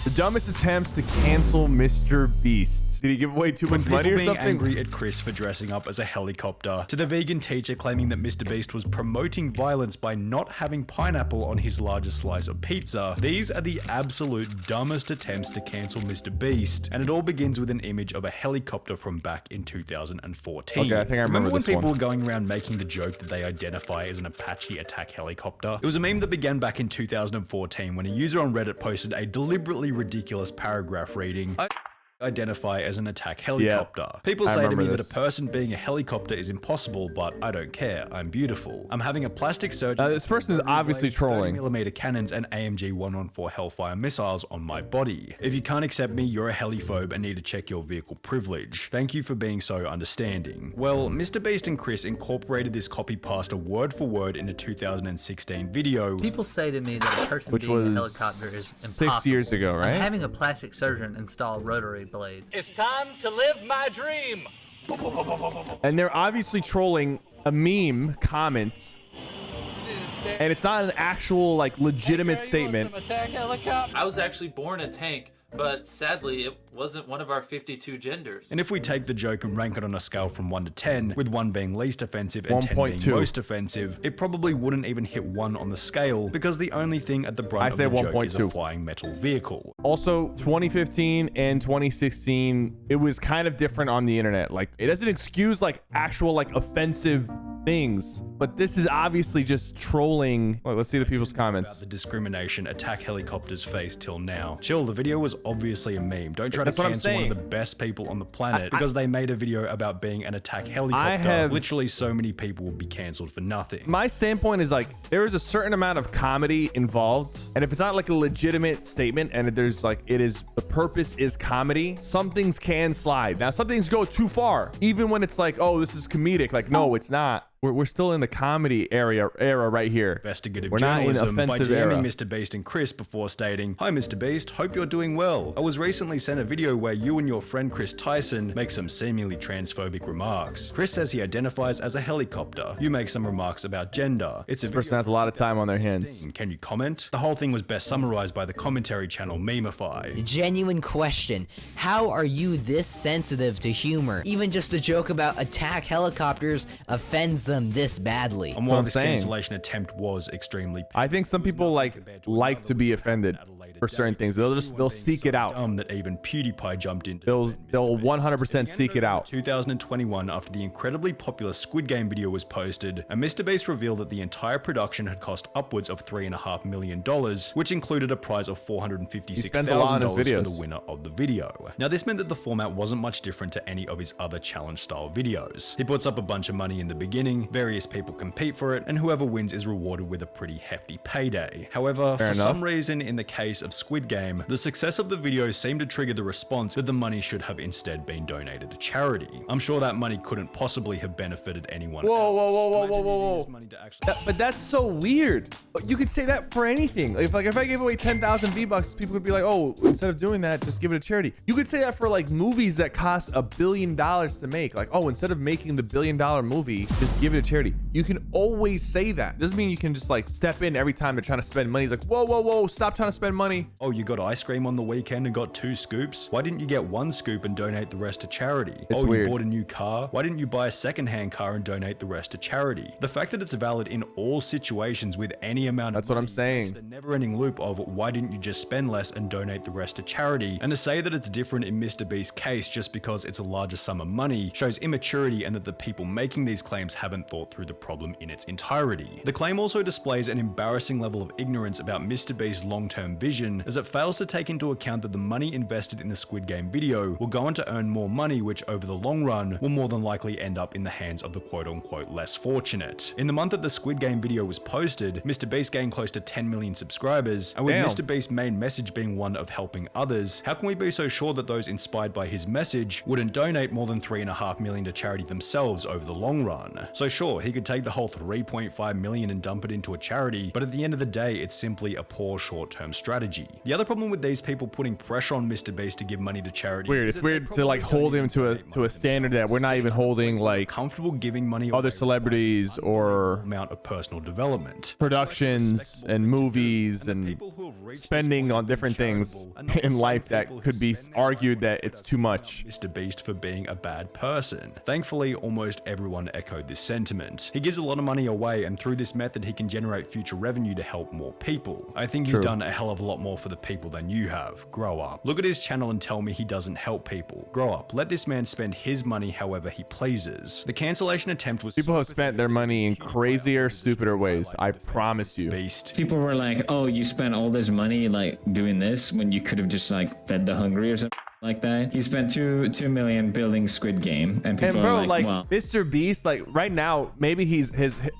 The dumbest attempts to cancel Mr. Beast. Did he give away too much money or being something? Angry at Chris for dressing up as a helicopter, to the vegan teacher claiming that Mr. Beast was promoting violence by not having pineapple on his largest slice of pizza. These are the absolute dumbest attempts to cancel Mr. Beast, and it all begins with an image of a helicopter from back in 2014. Okay, I think I remember when this people one. were going around making the joke that they identify as an Apache attack helicopter? It was a meme that began back in 2014 when a user on Reddit posted a deliberately ridiculous paragraph reading, "I identify as an attack helicopter." People say to me that a person being a helicopter is impossible, but I don't care. I'm beautiful. I'm having a plastic surgery. This person is obviously trolling. 30mm cannons and AMG 114 Hellfire missiles on my body. If you can't accept me, you're a heliphobe and need to check your vehicle privilege. Thank you for being so understanding. Well, Mr. Beast and Chris incorporated this copy pasta word for word in a 2016 video. People say to me that a person Which being was a helicopter is impossible. 6 years ago, right? I'm having a plastic surgeon install rotary blades. It's time to live my dream. And they're obviously trolling a meme comment, and it's not an actual, like, legitimate statement. I was actually born a tank, but sadly it wasn't one of our 52 genders. And if we take the joke and rank it on a scale from 1 to 10, with 1 being least offensive and 10 being 1.2. most offensive, it probably wouldn't even hit 1 on the scale, because the only thing at the brunt of the joke is a flying metal vehicle. Also, 2015 and 2016, it was kind of different on the internet. Like, it doesn't excuse, like, actual, like, offensive things, but this is obviously just trolling. Well, let's see the people's comments. About the discrimination attack helicopters face till now. Chill, the video was obviously a meme. Don't try to cancel one of the best people on the planet because they made a video about being an attack helicopter. Literally so many people will be cancelled for nothing. My standpoint is, like, there is a certain amount of comedy involved, and if it's not like a legitimate statement and there's like, the purpose is comedy, some things can slide. Now, some things go too far, even when it's like, oh, this is comedic. Like, no, it's not. We're still in the comedy era right here. Investigative We're not in journalism by offensive DMing era. Mr. Beast and Chris before stating, "Hi Mr. Beast, hope you're doing well. I was recently sent a video where you and your friend Chris Tyson make some seemingly transphobic remarks. Chris says he identifies as a helicopter. You make some remarks about gender. It's This person has a lot of time on their hands. Can you comment?" The whole thing was best summarized by the commentary channel Memify. Genuine question. How are you this sensitive to humor? Even just a joke about attack helicopters offends them this badly. And while this cancellation attempt was extremely, I think some people like to be offended for certain things. They'll seek it out. That even PewDiePie jumped into. They'll 100% seek it out. 2021, after the incredibly popular Squid Game video was posted, and Mr. Beast revealed that the entire production had cost upwards of $3.5 million, which included a prize of $456,000 for the winner of the video. Now, this meant that the format wasn't much different to any of his other challenge-style videos. He puts up a bunch of money in the beginning, various people compete for it, and whoever wins is rewarded with a pretty hefty payday. However, for some reason, in the case of Squid Game, the success of the video seemed to trigger the response that the money should have instead been donated to charity. I'm sure that money couldn't possibly have benefited anyone else. Whoa. But that's so weird. You could say that for anything. If I gave away 10,000 V-Bucks, people would be like, oh, instead of doing that, just give it to charity. You could say that for like movies that cost $1 billion to make. Like, oh, instead of making the $1 billion movie, just give it to charity. You can always say that. Doesn't mean you can just like step in every time they're trying to spend money. It's like, whoa, stop trying to spend money. Oh, you got ice cream on the weekend and got 2 scoops? Why didn't you get 1 scoop and donate the rest to charity? Weird. You bought a new car? Why didn't you buy a second-hand car and donate the rest to charity? The fact that it's valid in all situations with any amount of That's what I'm saying. The never-ending loop of why didn't you just spend less and donate the rest to charity? And to say that it's different in Mr. Beast's case just because it's a larger sum of money shows immaturity, and that the people making these claims haven't thought through the problem in its entirety. The claim also displays an embarrassing level of ignorance about Mr. Beast's long-term vision, as it fails to take into account that the money invested in the Squid Game video will go on to earn more money, which over the long run will more than likely end up in the hands of the quote-unquote less fortunate. In the month that the Squid Game video was posted, Mr. Beast gained close to 10 million subscribers, and with Mr. Beast's main message being one of helping others, how can we be so sure that those inspired by his message wouldn't donate more than $3.5 million to charity themselves over the long run? So sure, he could take the whole 3.5 million and dump it into a charity, but at the end of the day, it's simply a poor short-term strategy. The other problem with these people putting pressure on MrBeast to give money to charity. Weird. It's weird to like hold him to a standard that we're not even holding like comfortable giving money other celebrities or amount of personal development, productions and movies and spending on different things in life that could be argued that it's too much. MrBeast for being a bad person. Thankfully, almost everyone echoed this sentiment. He gives a lot of money away, and through this method, he can generate future revenue to help more people. I think he's done a hell of a lot more for the people than you have. Grow up. Look at his channel and tell me he doesn't help people. Grow up. Let this man spend his money however he pleases. The cancellation attempt was People have spent their money in crazier, stupider ways. I promise you. Beast. People were like, oh, you spent all this money like doing this when you could have just like fed the hungry or something like that. He spent $2 million building Squid Game, and people bro, are like, well, Mr. Beast, like right now, maybe his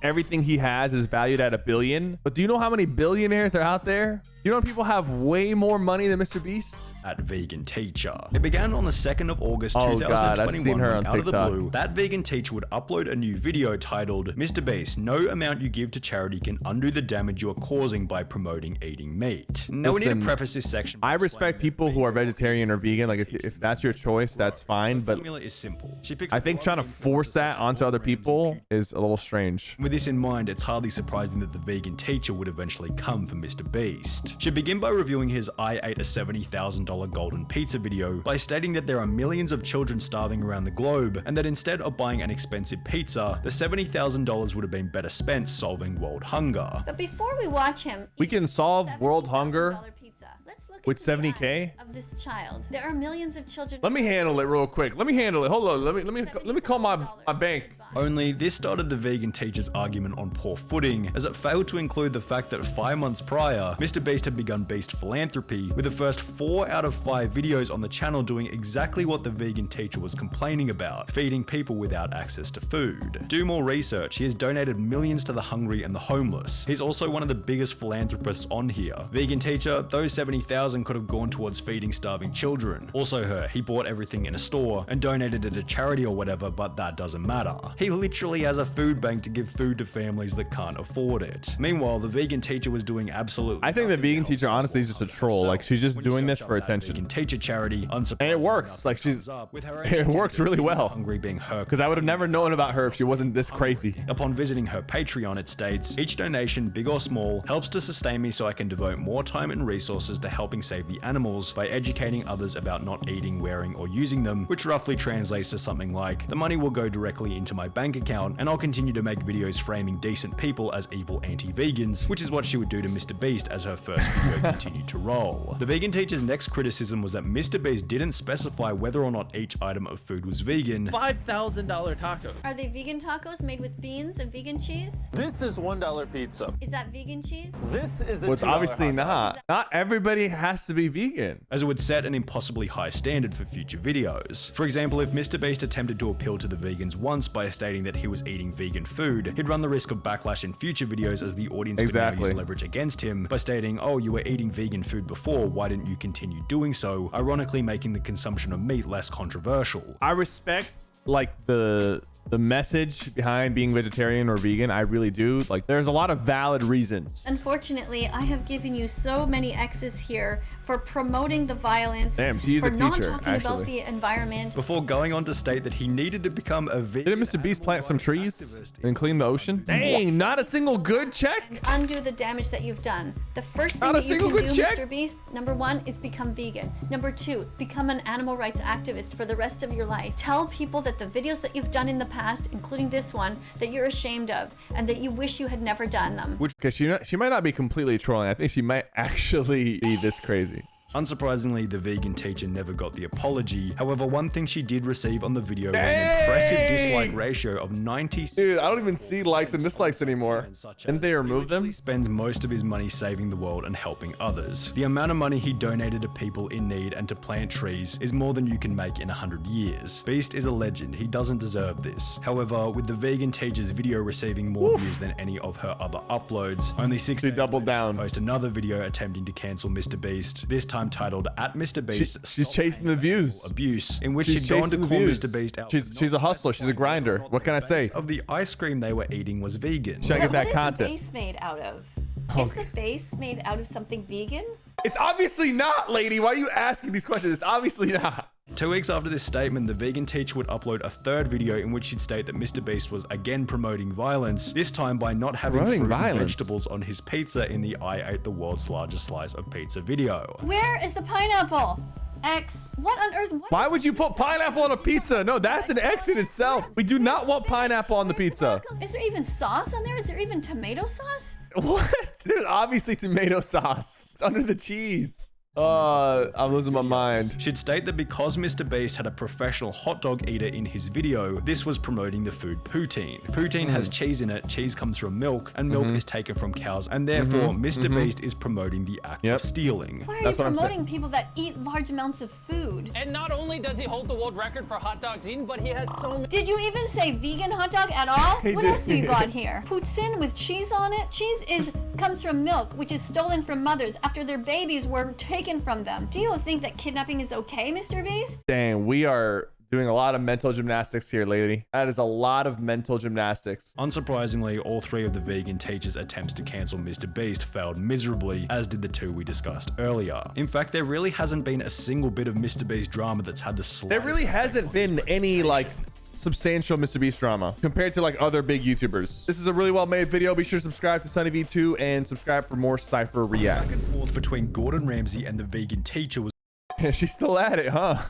everything he has is valued at $1 billion. But do you know how many billionaires are out there? You know people have way more money than Mr. Beast? At Vegan Teacher. It began on the 2nd of August Oh 2021. God, I've seen her on out of the TikTok. blue, that vegan teacher would upload a new video titled, MrBeast, no amount you give to charity can undo the damage you are causing by promoting eating meat. Now we need Listen, to preface this section. by I explaining respect that people who are vegan vegetarian or vegan. Like if that's your choice, that's fine. The But formula is simple. She picks I up think a trying to lot of force that essential onto other programs people and is a little strange. with this in mind, it's hardly surprising that the vegan teacher would eventually come for MrBeast. She'd begin by reviewing his I ate a $70,000 golden pizza video by stating that there are millions of children starving around the globe and that instead of buying an expensive pizza, the $70,000 would have been better spent solving world hunger. But before we watch him, We eat can solve world hunger $70,000 pizza, let's look with into the $70K? eyes of this child. There are millions of children. Let me handle it real quick. Let me handle it. Hold on. Let me call my bank. Only this started the vegan teacher's argument on poor footing, as it failed to include the fact that 5 months prior, MrBeast had begun Beast Philanthropy, with the first 4 out of 5 videos on the channel doing exactly what the vegan teacher was complaining about, feeding people without access to food. Do more research. He has donated millions to the hungry and the homeless. He's also one of the biggest philanthropists on here. Vegan teacher, those 70,000 could have gone towards feeding starving children. Also her, he bought everything in a store and donated it to charity or whatever, but that doesn't matter. He literally has a food bank to give food to families that can't afford it. Meanwhile, the vegan teacher was doing absolutely I think the nothing vegan to help teacher honestly is just a troll. Like she's just When you doing this search for up that attention. vegan teacher charity, And it works. Like she's it works really well. Hungry being her. Because I would have never known about her if she wasn't this crazy. Upon visiting her Patreon, it states, each donation, big or small, helps to sustain me so I can devote more time and resources to helping save the animals by educating others about not eating, wearing, or using them, which roughly translates to something like, the money will go directly into my bank account, and I'll continue to make videos framing decent people as evil anti-vegans, which is what she would do to MrBeast as her first video continued to roll. The vegan teacher's next criticism was that MrBeast didn't specify whether or not each item of food was vegan. $5,000 taco. Are they vegan tacos made with beans and vegan cheese? This is $1 pizza. Is that vegan cheese? This is a Well, it's $2 obviously hot dog. not. Not everybody has to be vegan. As it would set an impossibly high standard for future videos. For example, if MrBeast attempted to appeal to the vegans once by stating that he was eating vegan food, he'd run the risk of backlash in future videos as the audience could now Exactly. use leverage against him by stating, oh, you were eating vegan food before, why didn't you continue doing so, ironically making the consumption of meat less controversial. I respect like the message behind being vegetarian or vegan. I really do. Like there's a lot of valid reasons. Unfortunately, I have given you so many X's here for promoting the violence. Damn, she is for a not teacher, talking actually. about the environment. Before going on to state that he needed to become a vegan. Didn't Mr. Beast plant some trees and clean the ocean? Dang, not a single good check? Undo the damage that you've done. The first thing Not a that you single can good do, check? Mr. Beast, number 1 is become vegan. Number 2, become an animal rights activist for the rest of your life. Tell people that the videos that you've done in the past, including this one, that you're ashamed of and that you wish you had never done them. Okay, she might not be completely trolling. I think she might actually be this crazy. Unsurprisingly, the vegan teacher never got the apology. However, one thing she did receive on the video was an impressive dislike ratio of 96. Dude, I don't even see likes and dislikes anymore. Didn't they remove them? He spends most of his money saving the world and helping others. The amount of money he donated to people in need and to plant trees is more than you can make in 100 years. Beast is a legend. He doesn't deserve this. However, with the vegan teacher's video receiving more views than any of her other uploads, only 6 She days doubled later, down. Post another video attempting to cancel MrBeast. This time time titled "At Mr. Beast." She's chasing the views. Abuse, in which She's she'd gone to chasing the call views. Mr. Beast out. She's a hustler. She's a grinder. What can I say? Of the ice cream they were eating was vegan. Trying to get that What content. is the base made out of? Is the base made out of something vegan? It's obviously not, lady. Why are you asking these questions? It's obviously not. 2 weeks after this statement, the vegan teacher would upload a third video in which she'd state that Mr. Beast was again promoting violence, this time by not having Promoting fruit and violence? vegetables on his pizza in the "I ate the world's largest slice of pizza" video. Where is the pineapple? X. What on earth? Why would you put pineapple on a pizza? No, that's an X in itself. We do not want pineapple on the pizza. Is there even sauce on there? Is there even tomato sauce? What? There's obviously tomato sauce. It's under the cheese. I'm losing my mind. She'd state that because Mr. Beast had a professional hot dog eater in his video, this was promoting the food poutine. Poutine has cheese in it, cheese comes from milk, and milk is taken from cows, and therefore Mr. Beast is promoting the act of stealing. Why are That's you what I'm saying. promoting people that eat large amounts of food? And not only does he hold the world record for hot dogs eaten, but he has so many. Did you even say vegan hot dog at all? He What did. else do you got here? Poutine with cheese on it? Cheese comes from milk, which is stolen from mothers after their babies were taken from them. Do you think that kidnapping is okay, Mr. Beast? Dang, we are doing a lot of mental gymnastics here, lady. That is a lot of mental gymnastics. Unsurprisingly, all 3 of the vegan teachers' attempts to cancel Mr. Beast failed miserably, as did the 2 we discussed earlier. In fact, there really hasn't been a single bit of Mr. Beast drama that's had the slightest... There really hasn't been any like substantial Mr. Beast drama compared to like other big YouTubers. This is a really well-made video. Be sure to subscribe to SunnyV2 and subscribe for more Sypher reacts. Back and forth between Gordon Ramsay and the vegan teacher was She's still at it, huh?